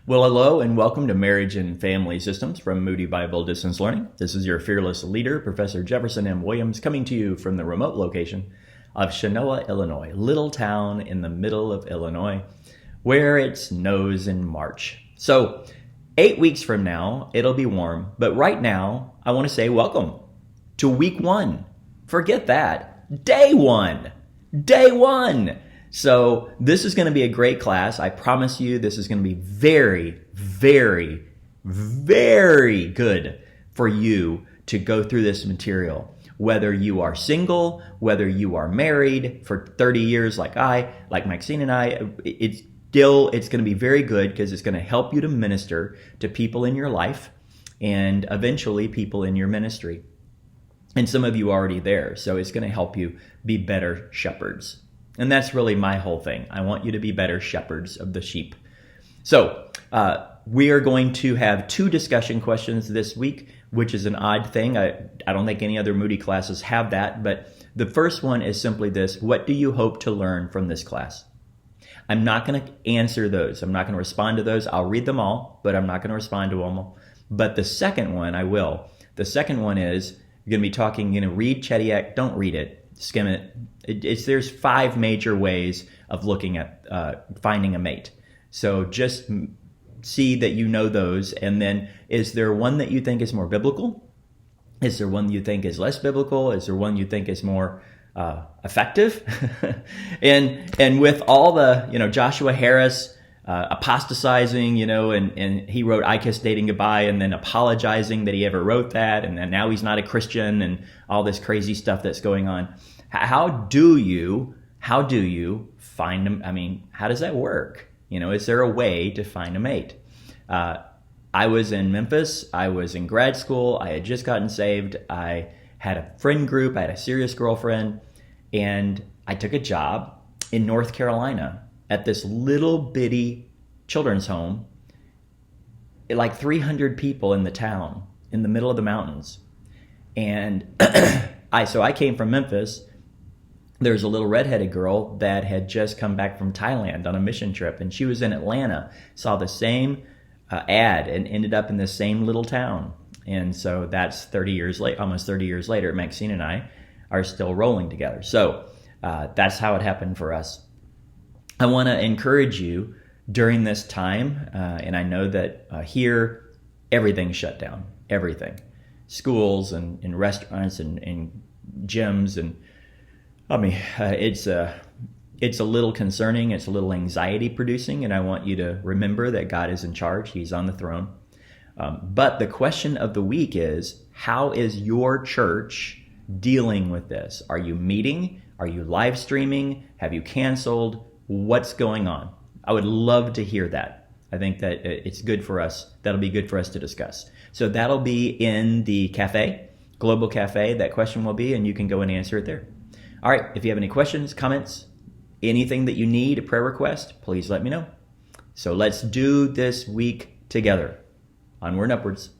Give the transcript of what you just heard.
Well, hello and welcome to Marriage and Family Systems from Moody Bible Distance Learning. This is your fearless leader, Professor Jefferson M. Williams, coming to you from the remote location of Chenoa, Illinois, little town in the middle of Illinois, where it snows in March. So 8 weeks from now, it'll be warm, but right now, I want to say welcome to week 1. Forget that. Day one. So this is going to be a great class. I promise you this is going to be very, very, very good for you to go through this material. Whether you are single, whether you are married for 30 years like Maxine and I, it's going to be very good because it's going to help you to minister to people in your life and eventually people in your ministry. And some of you are already there, so it's going to help you be better shepherds. And that's really my whole thing. I want you to be better shepherds of the sheep. So we are going to have 2 discussion questions this week, which is an odd thing. I don't think any other Moody classes have that. But the first one is simply this: what do you hope to learn from this class? I'm not going to answer those. I'm not going to respond to those. I'll read them all, but I'm not going to respond to them all. But the second one, I will. The second one is you're going to be talking, read Chediak. Don't read it. Skim it. There's 5 major ways of looking at finding a mate. So just see that you know those. And then is there one that you think is more biblical? Is there one you think is less biblical? Is there one you think is more effective? and with all the, Joshua Harris apostatizing, and he wrote I Kiss Dating Goodbye and then apologizing that he ever wrote that. And then now he's not a Christian and all this crazy stuff that's going on. How do you find them? I mean, how does that work? Is there a way to find a mate? I was in Memphis. I was in grad school. I had just gotten saved. I had a friend group. I had a serious girlfriend. And I took a job in North Carolina at this little bitty children's home, like 300 people in the town, in the middle of the mountains. And I came from Memphis. There's a little redheaded girl that had just come back from Thailand on a mission trip, and she was in Atlanta, saw the same ad, and ended up in the same little town. And so that's 30 years late, almost 30 years later, Maxine and I are still rolling together. So that's how it happened for us. I want to encourage you during this time, and I know that here, everything's shut down, everything. Schools and restaurants and gyms, and I mean, it's a little concerning, it's a little anxiety producing, and I want you to remember that God is in charge, He's on the throne. But the question of the week is, how is your church dealing with this? Are you meeting? Are you live streaming? Have you canceled? What's going on? I would love to hear that. I think that it's good for us. That'll be good for us to discuss. So that'll be in the cafe, Global Cafe. That question will be, and you can go and answer it there. All right. If you have any questions, comments, anything that you need, a prayer request, please let me know. So let's do this week together. Onward and upwards.